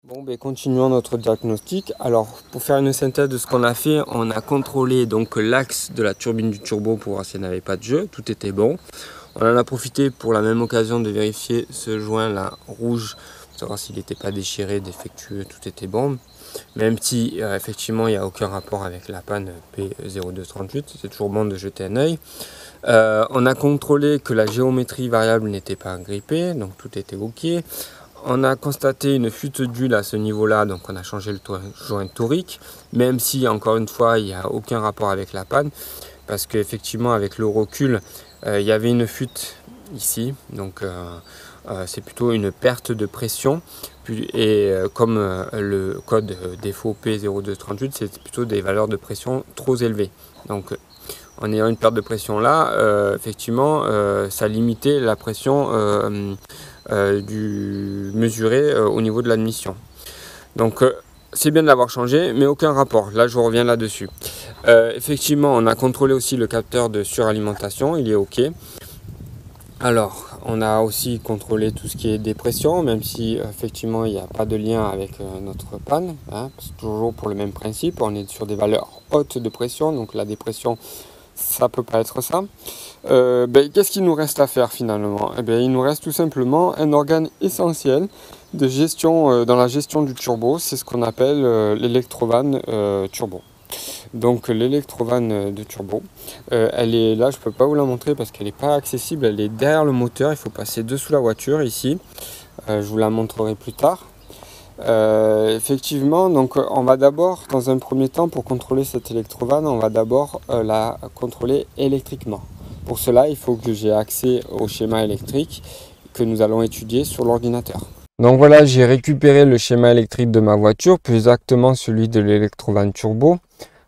Bon, ben, continuons notre diagnostic. Alors, pour faire une synthèse de ce qu'on a fait, on a contrôlé donc l'axe de la turbine du turbo pour voir s'il n'y avait pas de jeu. Tout était bon. On en a profité pour la même occasion de vérifier ce joint là rouge, pour savoir s'il n'était pas déchiré, défectueux, tout était bon. Même si effectivement il n'y a aucun rapport avec la panne P0238, c'est toujours bon de jeter un œil. On a contrôlé que la géométrie variable n'était pas grippée, donc tout était ok. On a constaté une fuite d'huile à ce niveau-là, donc on a changé le joint torique, même si encore une fois il n'y a aucun rapport avec la panne, parce qu'effectivement avec le recul, il y avait une fuite ici, donc c'est plutôt une perte de pression. Et comme le code défaut P0238, c'est plutôt des valeurs de pression trop élevées. Donc en ayant une perte de pression là, effectivement, ça limitait la pression mesurée au niveau de l'admission. Donc c'est bien de l'avoir changé, mais aucun rapport. Là, je reviens là-dessus. Effectivement, on a contrôlé aussi le capteur de suralimentation, il est OK. Alors, on a aussi contrôlé tout ce qui est dépression, même si effectivement il n'y a pas de lien avec notre panne. Hein, c'est toujours pour le même principe, on est sur des valeurs hautes de pression, donc la dépression, ça peut pas être ça. Qu'est-ce qu'il nous reste à faire finalement? Il nous reste tout simplement un organe essentiel de gestion dans la gestion du turbo, c'est ce qu'on appelle l'électrovanne turbo. Donc l'électrovanne de turbo, elle est là, je peux pas vous la montrer parce qu'elle n'est pas accessible, elle est derrière le moteur, il faut passer dessous la voiture ici, je vous la montrerai plus tard. Effectivement, donc on va d'abord, dans un premier temps, pour contrôler cette électrovanne, on va d'abord la contrôler électriquement. Pour cela, il faut que j'ai accès au schéma électrique que nous allons étudier sur l'ordinateur. Donc voilà, j'ai récupéré le schéma électrique de ma voiture, plus exactement celui de l'électrovanne turbo.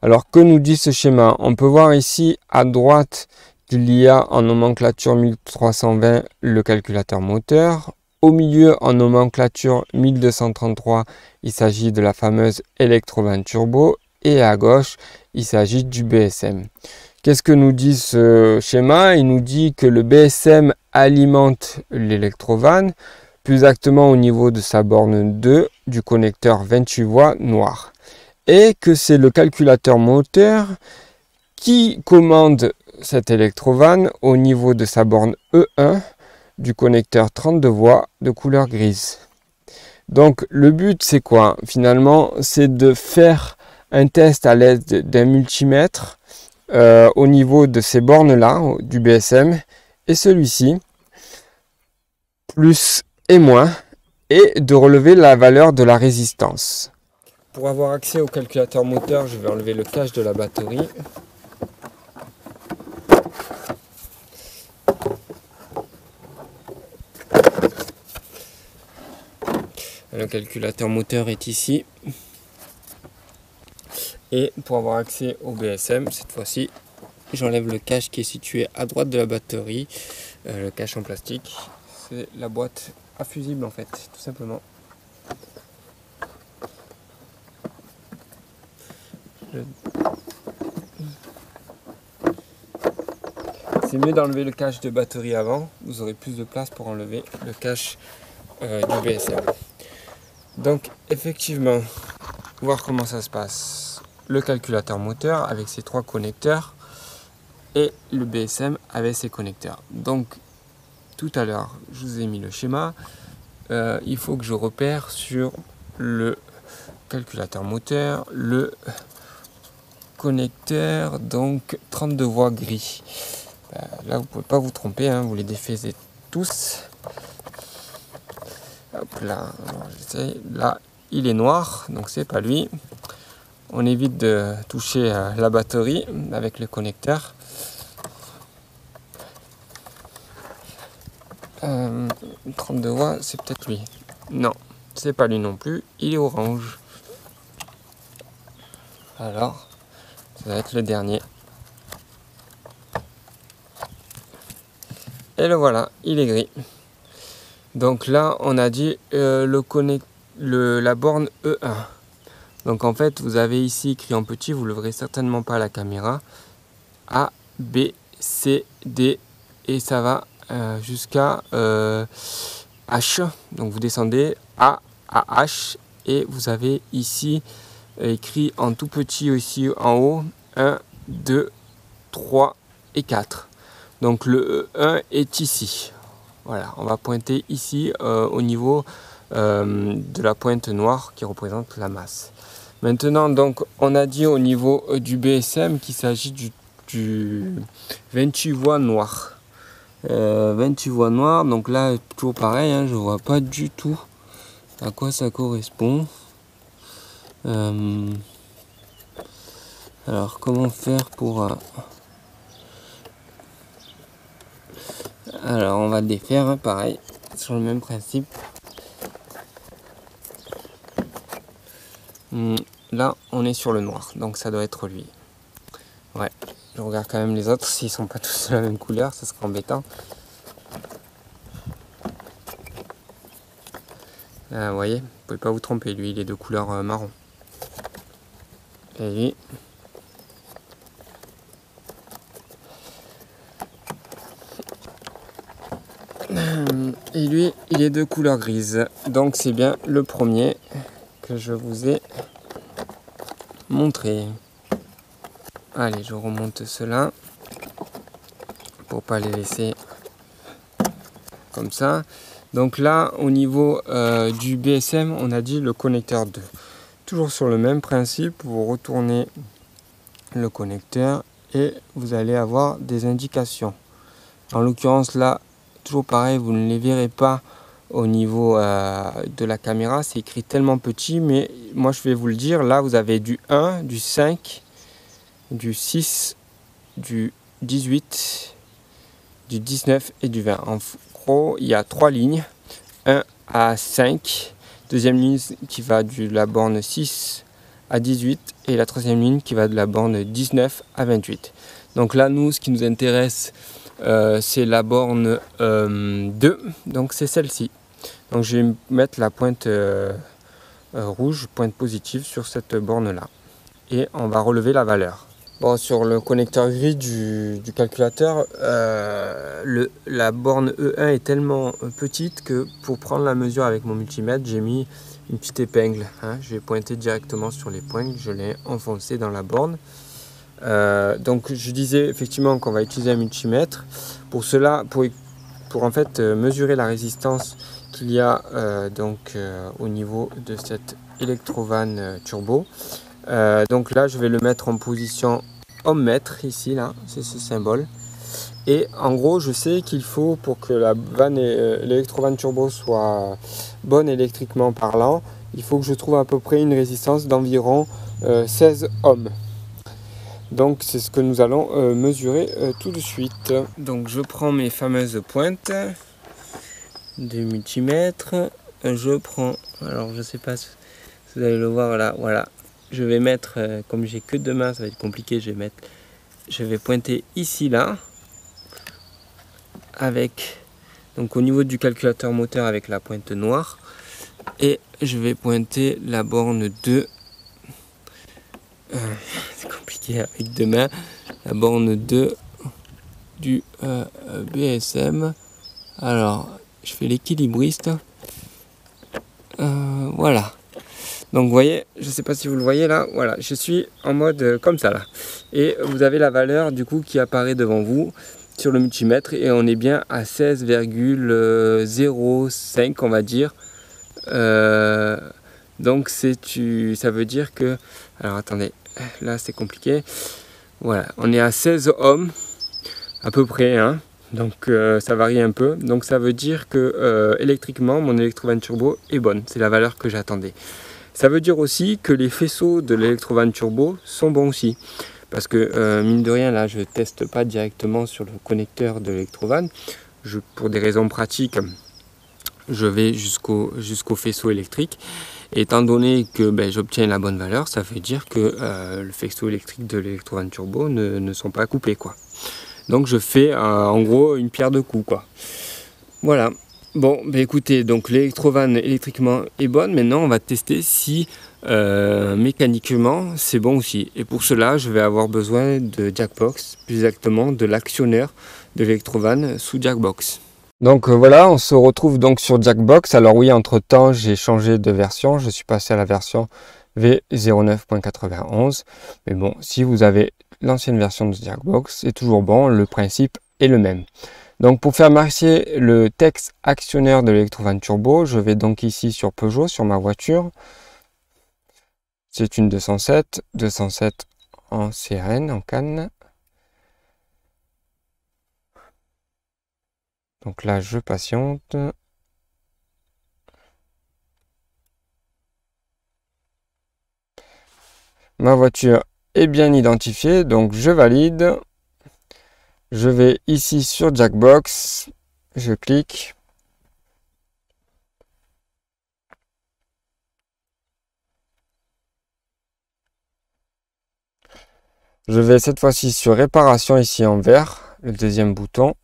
Alors que nous dit ce schéma? On peut voir ici à droite qu'il y a en nomenclature 1320 le calculateur moteur. Au milieu en nomenclature 1233, il s'agit de la fameuse électrovanne turbo. Et à gauche, il s'agit du BSM. Qu'est-ce que nous dit ce schéma? Il nous dit que le BSM alimente l'électrovanne, plus exactement au niveau de sa borne 2 du connecteur 28 voies noir. Et que c'est le calculateur moteur qui commande cette électrovanne au niveau de sa borne E1 du connecteur 32 voies de couleur grise. Donc le but c'est quoi? Finalement c'est de faire un test à l'aide d'un multimètre au niveau de ces bornes là du BSM et celui-ci, plus et moins, et de relever la valeur de la résistance. Pour avoir accès au calculateur moteur, je vais enlever le cache de la batterie. Le calculateur moteur est ici. Et pour avoir accès au BSM, cette fois-ci, j'enlève le cache qui est situé à droite de la batterie. Le cache en plastique, c'est la boîte à fusible en fait, tout simplement. C'est mieux d'enlever le cache de batterie avant, vous aurez plus de place pour enlever le cache du BSM. Donc effectivement, voir comment ça se passe. Le calculateur moteur avec ses 3 connecteurs et le BSM avec ses connecteurs. Donc tout à l'heure, je vous ai mis le schéma. Il faut que je repère sur le calculateur moteur le connecteur, donc 32 voies gris. Là, vous ne pouvez pas vous tromper, hein, vous les défaisez tous. Hop là, là, il est noir, donc c'est pas lui. On évite de toucher la batterie avec le connecteur. 32 voies, c'est peut-être lui. Non, c'est pas lui non plus, il est orange. Alors, ça va être le dernier. Et le voilà, il est gris. Donc là, on a dit la borne E1. Donc en fait, vous avez ici écrit en petit, vous ne le verrez certainement pas à la caméra, A, B, C, D, et ça va jusqu'à H. Donc vous descendez A, H, et vous avez ici écrit en tout petit aussi en haut 1, 2, 3 et 4. Donc le E1 est ici. Voilà, on va pointer ici au niveau de la pointe noire qui représente la masse. Maintenant, donc, on a dit au niveau du BSM qu'il s'agit du 28 voies noires. 28 voies noires, donc là, toujours pareil, hein, je vois pas du tout à quoi ça correspond. Alors, comment faire pour... Alors, on va le défaire, hein, pareil, sur le même principe. Là, on est sur le noir, donc ça doit être lui. Ouais, je regarde quand même les autres, s'ils sont pas tous de la même couleur, ça serait embêtant. Vous voyez, vous pouvez pas vous tromper, lui, il est de couleur marron. Et lui... Et lui, il est de couleur grise. Donc c'est bien le premier que je vous ai montré. Allez, je remonte cela pour pas les laisser comme ça. Donc là, au niveau du BSM, on a dit le connecteur 2. Toujours sur le même principe, vous retournez le connecteur et vous allez avoir des indications. En l'occurrence là, toujours pareil, vous ne les verrez pas au niveau de la caméra, c'est écrit tellement petit, mais moi je vais vous le dire, là vous avez du 1, du 5, du 6, du 18, du 19 et du 20. En gros, il y a 3 lignes, 1 à 5, deuxième ligne qui va de la borne 6 à 18 et la troisième ligne qui va de la borne 19 à 28. Donc là, nous, ce qui nous intéresse, c'est la borne 2, donc c'est celle-ci. Donc je vais mettre la pointe rouge, pointe positive sur cette borne-là. Et on va relever la valeur. Bon, sur le connecteur gris du calculateur, la borne E1 est tellement petite que pour prendre la mesure avec mon multimètre, j'ai mis une petite épingle. Hein. Je vais pointer directement sur l'épingle, je l'ai enfoncé dans la borne. Donc je disais effectivement qu'on va utiliser un multimètre. Pour cela, pour en fait mesurer la résistance qu'il y a au niveau de cette Electrovan Turbo. Donc là je vais le mettre en position ohmmètre ici, là c'est ce symbole, et en gros je sais qu'il faut, pour que la vanne l'Electrovan Turbo soit bonne électriquement parlant, il faut que je trouve à peu près une résistance d'environ 16 ohms. Donc c'est ce que nous allons mesurer tout de suite. Donc je prends mes fameuses pointes de multimètre, je prends, alors je sais pas si vous allez le voir là, voilà. Je vais mettre, comme j'ai que deux mains, ça va être compliqué, je vais pointer ici, là, avec, donc au niveau du calculateur moteur avec la pointe noire, et je vais pointer la borne 2, c'est compliqué avec deux mains, la borne 2 du BSM. Alors, je fais l'équilibriste, voilà. Donc vous voyez, je ne sais pas si vous le voyez là, voilà, je suis en mode comme ça là. Et vous avez la valeur du coup qui apparaît devant vous sur le multimètre et on est bien à 16,05 on va dire. Donc ça veut dire que, alors attendez, là c'est compliqué. Voilà, on est à 16 ohms à peu près, hein. Donc ça varie un peu. Donc ça veut dire que électriquement mon Electrovan Turbo est bonne, c'est la valeur que j'attendais. Ça veut dire aussi que les faisceaux de l'Electrovan Turbo sont bons aussi. Parce que mine de rien, là je ne teste pas directement sur le connecteur de l'Electrovan. Pour des raisons pratiques, je vais jusqu'au faisceau électrique. Et étant donné que j'obtiens la bonne valeur, ça veut dire que le faisceau électrique de l'Electrovan Turbo ne sont pas coupés, quoi. Donc je fais en gros une pierre deux coups, quoi. Voilà. Bon, écoutez, donc l'Electrovan électriquement est bonne. Maintenant, on va tester si mécaniquement c'est bon aussi. Et pour cela, je vais avoir besoin de Jackbox, plus exactement de l'actionneur de l'Electrovan sous Jackbox. Donc voilà, on se retrouve donc sur Jackbox. Alors oui, entre-temps, j'ai changé de version. Je suis passé à la version V09.91. Mais bon, si vous avez l'ancienne version de Jackbox, c'est toujours bon. Le principe est le même. Donc pour faire marcher le texte actionneur de l'Electrovan Turbo, je vais donc ici sur Peugeot, sur ma voiture. C'est une 207 en CRN, en canne. Donc là, je patiente. Ma voiture est bien identifiée, donc je valide. Je vais ici sur Jackbox, je clique. Je vais cette fois-ci sur réparation ici en vert, le deuxième bouton.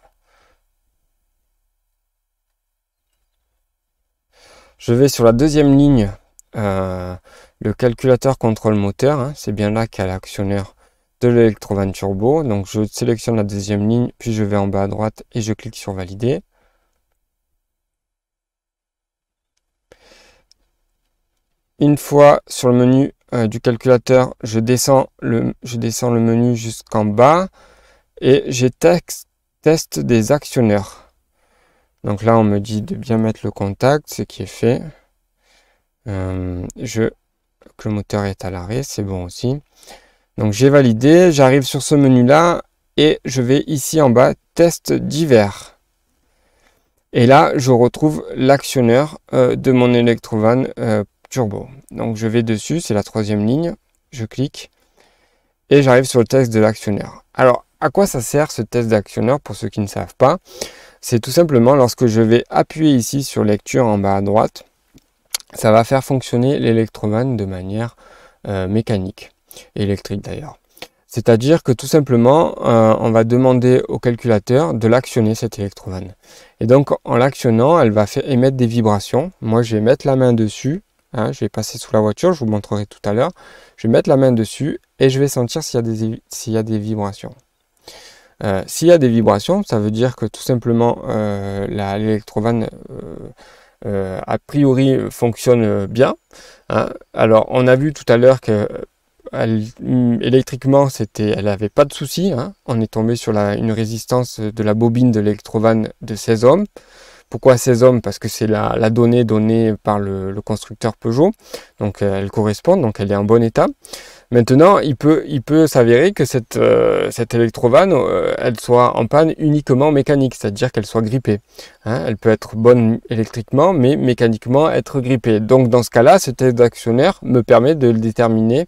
Je vais sur la deuxième ligne, le calculateur contrôle moteur, hein, c'est bien là qu'il y a l'actionneur de l'Electrovan Turbo. Donc je sélectionne la deuxième ligne, puis je vais en bas à droite et je clique sur valider. Une fois sur le menu du calculateur, je descends le menu jusqu'en bas et j'ai test des actionneurs. Donc là, on me dit de bien mettre le contact, ce qui est fait. Que le moteur est à l'arrêt, c'est bon aussi. Donc j'ai validé, j'arrive sur ce menu-là et je vais ici en bas, test divers. Et là, je retrouve l'actionneur de mon Electrovan Turbo. Donc je vais dessus, c'est la troisième ligne, je clique et j'arrive sur le test de l'actionneur. Alors, à quoi ça sert ce test d'actionneur pour ceux qui ne savent pas? C'est tout simplement lorsque je vais appuyer ici sur lecture en bas à droite, ça va faire fonctionner l'Electrovan de manière mécanique, électrique d'ailleurs. C'est-à-dire que tout simplement, on va demander au calculateur de l'actionner cette Electrovan. Et donc en l'actionnant, elle va émettre des vibrations. Moi, je vais mettre la main dessus. Hein, je vais passer sous la voiture, je vous montrerai tout à l'heure. Je vais mettre la main dessus et je vais sentir s'il y a des vibrations. S'il y a des vibrations, ça veut dire que tout simplement l'Electrovan a priori fonctionne bien. Hein. Alors on a vu tout à l'heure que électriquement elle n'avait pas de souci. Hein. On est tombé sur une résistance de la bobine de l'Electrovan de 16 ohms. Pourquoi 16 ohms? Parce que c'est la donnée donnée par le constructeur Peugeot. Donc elle correspond, donc elle est en bon état. Maintenant, il peut s'avérer que cette Electrovan, elle soit en panne uniquement mécanique, c'est-à-dire qu'elle soit grippée. Hein, elle peut être bonne électriquement, mais mécaniquement être grippée. Donc dans ce cas-là, ce test d'actionneur me permet de le déterminer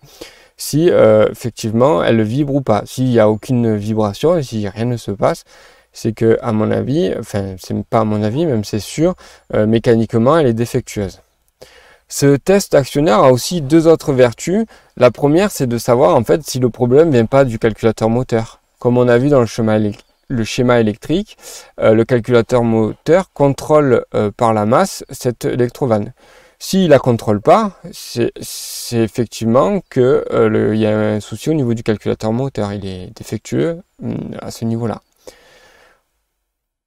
si effectivement elle vibre ou pas. S'il n'y a aucune vibration et si rien ne se passe, c'est que, à mon avis, enfin c'est pas à mon avis, même c'est sûr, mécaniquement elle est défectueuse. Ce test actionneur a aussi deux autres vertus. La première, c'est de savoir en fait si le problème vient pas du calculateur moteur. Comme on a vu dans le schéma électrique, le calculateur moteur contrôle par la masse cette Electrovan. S'il la contrôle pas, c'est effectivement que il y a un souci au niveau du calculateur moteur. Il est défectueux à ce niveau-là.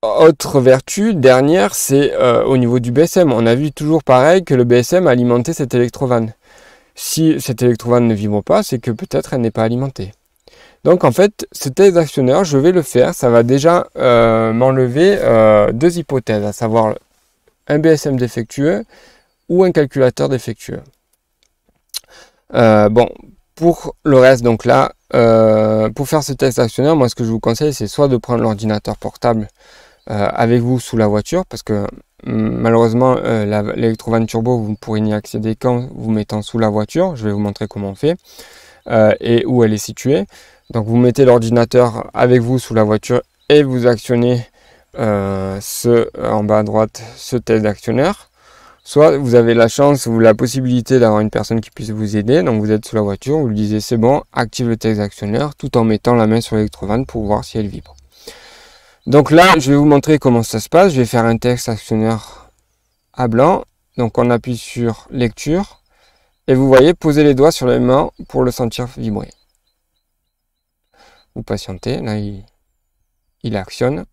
Autre vertu, dernière, c'est au niveau du BSM. On a vu toujours pareil que le BSM alimentait cette Electrovan. Si cette Electrovan ne vibre pas, c'est que peut-être elle n'est pas alimentée. Donc en fait, ce test d'actionneur, je vais le faire. Ça va déjà m'enlever deux hypothèses, à savoir un BSM défectueux ou un calculateur défectueux. Bon, pour le reste, donc là, pour faire ce test d'actionneur, moi ce que je vous conseille, c'est soit de prendre l'ordinateur portable avec vous sous la voiture, parce que malheureusement l'Electrovan Turbo vous pourrez n'y accéder qu'en vous mettant sous la voiture. Je vais vous montrer comment on fait et où elle est située. Donc vous mettez l'ordinateur avec vous sous la voiture et vous actionnez en bas à droite ce test d'actionneur. Soit vous avez la chance ou la possibilité d'avoir une personne qui puisse vous aider, donc vous êtes sous la voiture, vous lui disiez c'est bon, active le test d'actionneur tout en mettant la main sur l'Electrovan pour voir si elle vibre. Donc là, je vais vous montrer comment ça se passe. Je vais faire un test actionneur à blanc. Donc on appuie sur lecture. Et vous voyez, posez les doigts sur l'aimant pour le sentir vibrer. Vous patientez, là il actionne.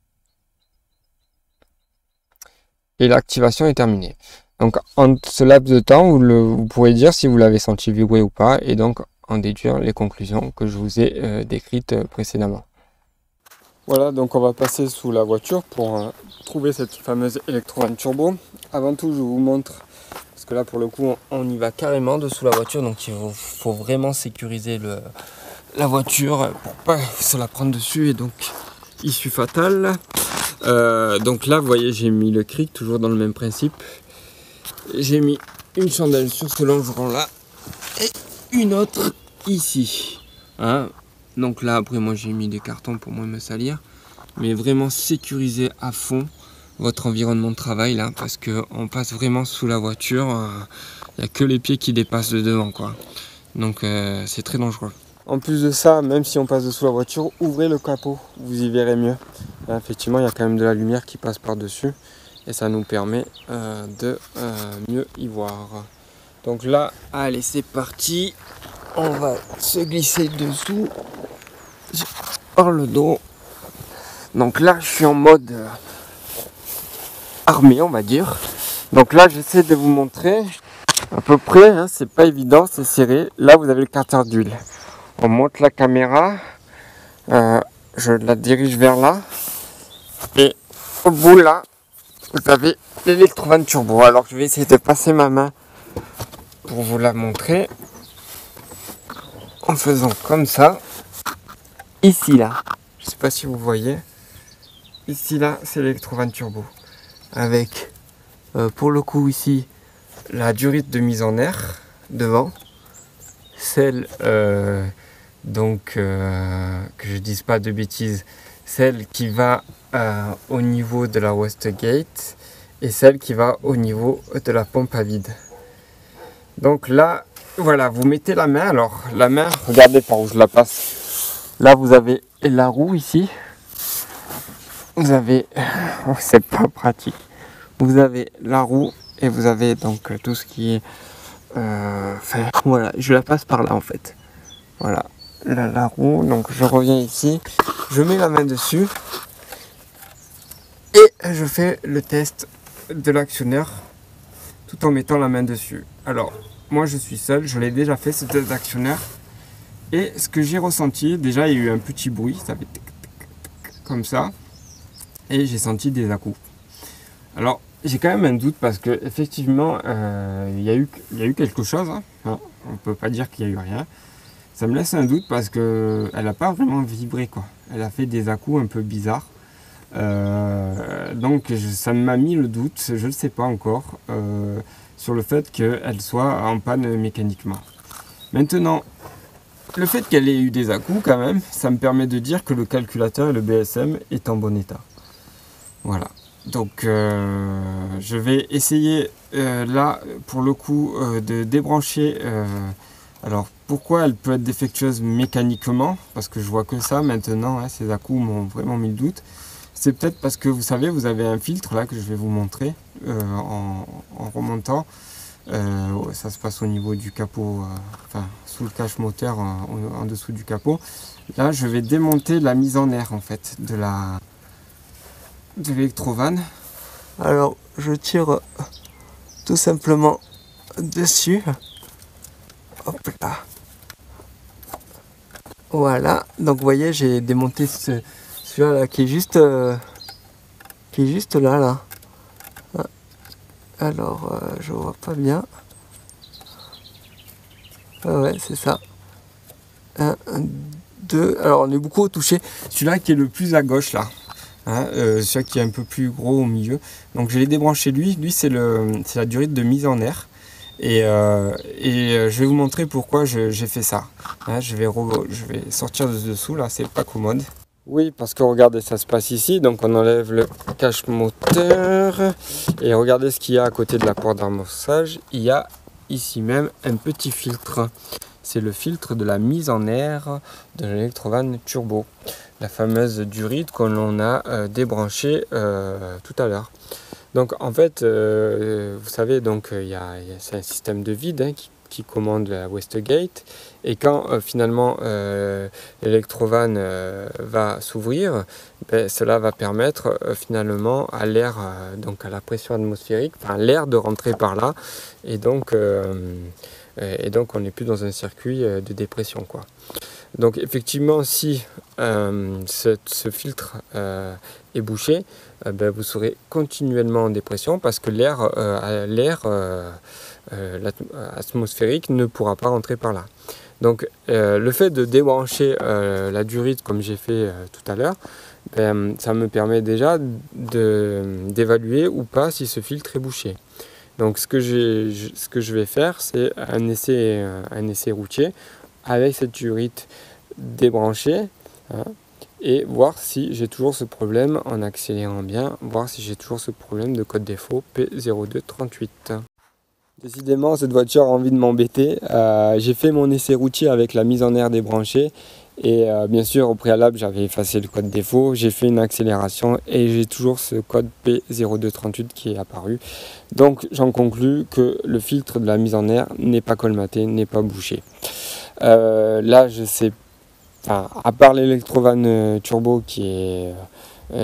et l'activation est terminée. Donc en ce laps de temps, vous pourrez dire si vous l'avez senti vibrer ou pas, et donc en déduire les conclusions que je vous ai décrites précédemment. Voilà, donc on va passer sous la voiture pour trouver cette fameuse Electrovan Turbo. Avant tout, je vous montre, parce que là pour le coup on y va carrément dessous la voiture, donc il faut vraiment sécuriser la voiture pour pas se la prendre dessus, et donc issue fatale. Donc là vous voyez, j'ai mis le cric, toujours dans le même principe. J'ai mis une chandelle sur ce longeron là et une autre ici, hein. Donc là après moi j'ai mis des cartons pour moins me salir, mais vraiment sécuriser à fond votre environnement de travail là, parce que on passe vraiment sous la voiture, il n'y a que les pieds qui dépassent de devant quoi, donc c'est très dangereux. En plus de ça, même si on passe dessous la voiture, ouvrez le capot, vous y verrez mieux. Là, effectivement il y a quand même de la lumière qui passe par dessus et ça nous permet de mieux y voir. Donc là, allez c'est parti, on va se glisser dessous par le dos. Donc là je suis en mode armé on va dire. Donc là j'essaie de vous montrer à peu près, hein, c'est pas évident, c'est serré. Là vous avez le carter d'huile. On monte la caméra, je la dirige vers là, et au bout là vous avez l'Electrovan Turbo. Alors je vais essayer de passer ma main pour vous la montrer en faisant comme ça. Ici là, je sais pas si vous voyez, ici là c'est l'Electrovan Turbo avec pour le coup ici la durite de mise en air devant, celle que je dise pas de bêtises, celle qui va au niveau de la wastegate et celle qui va au niveau de la pompe à vide. Donc là voilà, vous mettez la main, alors la main, regardez par où je la passe. Là vous avez la roue ici, vous avez, oh, c'est pas pratique, vous avez la roue et vous avez donc tout ce qui est, enfin voilà, je la passe par là en fait, voilà, la roue, donc je reviens ici, je mets la main dessus et je fais le test de l'actionneur tout en mettant la main dessus. Alors moi je suis seul, je l'ai déjà fait ce test d'actionneur. Et ce que j'ai ressenti, déjà il y a eu un petit bruit, ça fait comme ça, et j'ai senti des à-coups. Alors j'ai quand même un doute parce que effectivement il y a eu quelque chose, hein. On ne peut pas dire qu'il n'y a eu rien. Ça me laisse un doute parce que elle n'a pas vraiment vibré quoi. Elle a fait des à-coups un peu bizarres. Donc ça m'a mis le doute, je ne sais pas encore, sur le fait qu'elle soit en panne mécaniquement. Maintenant, le fait qu'elle ait eu des à-coups quand même, ça me permet de dire que le calculateur et le BSM est en bon état. Voilà. Donc je vais essayer là pour le coup de débrancher. Alors pourquoi elle peut être défectueuse mécaniquement? Parce que je vois que ça maintenant, hein, ces à-coups m'ont vraiment mis le doute. C'est peut-être parce que vous savez, vous avez un filtre là que je vais vous montrer en remontant. Ça se passe au niveau du capot, enfin sous le cache moteur en dessous du capot. Là je vais démonter la mise en air en fait de l'Electrovan. Alors je tire tout simplement dessus. Hop là. Voilà, donc vous voyez j'ai démonté celui-là là, qui est juste là. Alors, je vois pas bien. Ah ouais, c'est ça. 1, 2. Alors, on est beaucoup au toucher. Celui-là qui est le plus à gauche, là. Hein, celui-là qui est un peu plus gros au milieu. Donc, je l'ai débranché lui. Lui, c'est la durite de mise en air. Et je vais vous montrer pourquoi j'ai fait ça. Hein, je vais sortir de dessous, là. C'est pas commode. Oui, parce que regardez, ça se passe ici, donc on enlève le cache moteur et regardez ce qu'il y a à côté de la porte d'amorçage. Il y a ici même un petit filtre. C'est le filtre de la mise en air de l'Electrovan Turbo, la fameuse durite que l'on a débranchée tout à l'heure. Donc en fait, vous savez, donc c'est un système de vide hein, qui commande la Westgate. Et quand finalement l'électrovanne va s'ouvrir, cela va permettre finalement à l'air, donc à la pression atmosphérique, enfin l'air de rentrer par là. Et donc on n'est plus dans un circuit de dépression, quoi. Donc effectivement, si ce filtre est bouché, vous serez continuellement en dépression parce que l'air atmosphérique ne pourra pas rentrer par là. Donc le fait de débrancher la durite comme j'ai fait tout à l'heure, ça me permet déjà d'évaluer ou pas si ce filtre est bouché. Donc ce que je vais faire, c'est un essai routier avec cette durite débranchée, hein, et voir si j'ai toujours ce problème en accélérant bien, voir si j'ai toujours ce problème de code défaut P0238. Décidément, cette voiture a envie de m'embêter. J'ai fait mon essai routier avec la mise en air débranchée et bien sûr au préalable j'avais effacé le code défaut, j'ai fait une accélération et j'ai toujours ce code P0238 qui est apparu. Donc j'en conclus que le filtre de la mise en air n'est pas colmaté, n'est pas bouché. Là je sais, à part l'électrovanne turbo qui est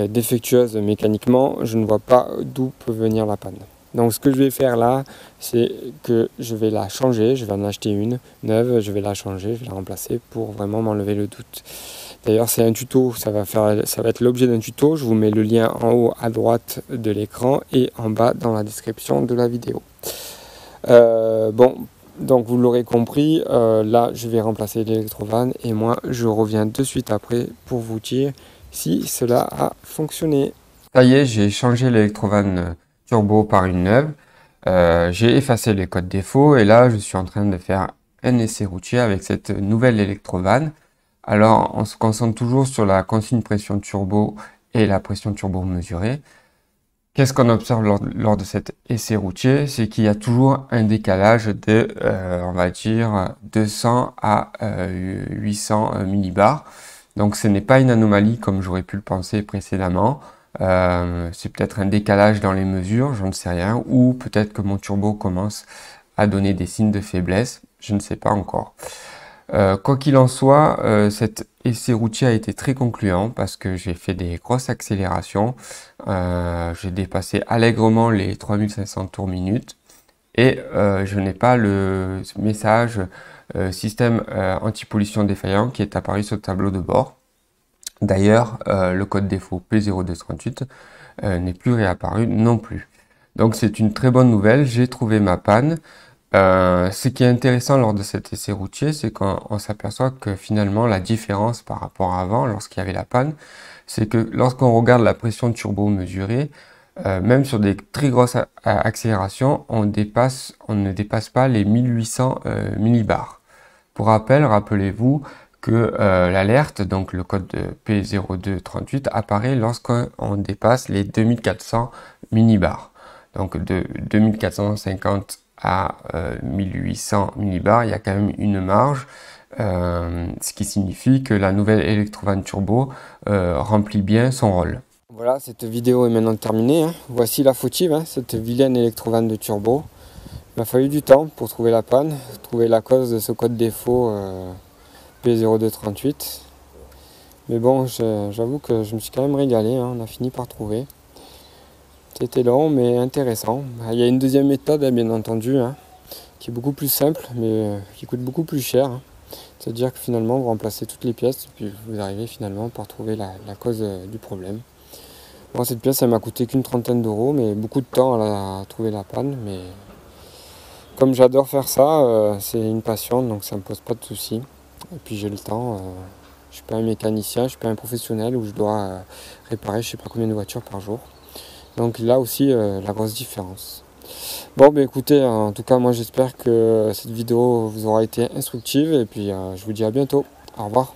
défectueuse mécaniquement, je ne vois pas d'où peut venir la panne. Donc ce que je vais faire là, c'est que je vais la changer, je vais en acheter une neuve, je vais la changer, je vais la remplacer pour vraiment m'enlever le doute. D'ailleurs c'est un tuto, ça va être l'objet d'un tuto, je vous mets le lien en haut à droite de l'écran et en bas dans la description de la vidéo. Bon, donc vous l'aurez compris, là je vais remplacer l'électrovanne et moi je reviens de suite après pour vous dire si cela a fonctionné. Ça y est, j'ai changé l'électrovanne turbo par une neuve. J'ai effacé les codes défauts et là je suis en train de faire un essai routier avec cette nouvelle électrovanne. Alors on se concentre toujours sur la consigne pression turbo et la pression turbo mesurée. Qu'est-ce qu'on observe lors de cet essai routier? C'est qu'il y a toujours un décalage de, on va dire, 200 à 800 millibars. Donc ce n'est pas une anomalie comme j'aurais pu le penser précédemment. C'est peut-être un décalage dans les mesures, j'en sais rien. Ou peut-être que mon turbo commence à donner des signes de faiblesse, je ne sais pas encore. Quoi qu'il en soit, cet essai routier a été très concluant parce que j'ai fait des grosses accélérations. J'ai dépassé allègrement les 3500 tours minute et je n'ai pas le message système anti-pollution défaillant qui est apparu sur le tableau de bord. D'ailleurs, le code défaut P0238 n'est plus réapparu non plus. Donc c'est une très bonne nouvelle, j'ai trouvé ma panne. Ce qui est intéressant lors de cet essai routier, c'est qu'on s'aperçoit que finalement la différence par rapport à avant, lorsqu'il y avait la panne, c'est que lorsqu'on regarde la pression turbo mesurée, même sur des très grosses accélérations, on ne dépasse pas les 1800 millibars. Pour rappel, rappelez-vous que l'alerte, donc le code de P0238, apparaît lorsqu'on dépasse les 2400 millibars. Donc de 2450 à 1800 millibars, il y a quand même une marge, ce qui signifie que la nouvelle électrovanne turbo remplit bien son rôle. Voilà, cette vidéo est maintenant terminée, hein. Voici la fautive, hein, cette vilaine électrovanne de turbo. Il m'a fallu du temps pour trouver la panne, trouver la cause de ce code défaut P0238. Mais bon, j'avoue que je me suis quand même régalé, hein, on a fini par trouver. C'était long mais intéressant. Il y a une deuxième méthode, bien entendu, hein, qui est beaucoup plus simple mais qui coûte beaucoup plus cher. Hein. C'est-à-dire que finalement vous remplacez toutes les pièces et puis vous arrivez finalement par trouver la cause du problème. Bon, cette pièce elle m'a coûté qu'une trentaine d'euros mais beaucoup de temps à trouver la panne. Mais comme j'adore faire ça, c'est une passion donc ça me pose pas de soucis. Et puis j'ai le temps, je suis pas un mécanicien, je suis pas un professionnel où je dois réparer je sais pas combien de voitures par jour. Donc là aussi la grosse différence. Bon écoutez, en tout cas moi j'espère que cette vidéo vous aura été instructive et puis je vous dis à bientôt. Au revoir.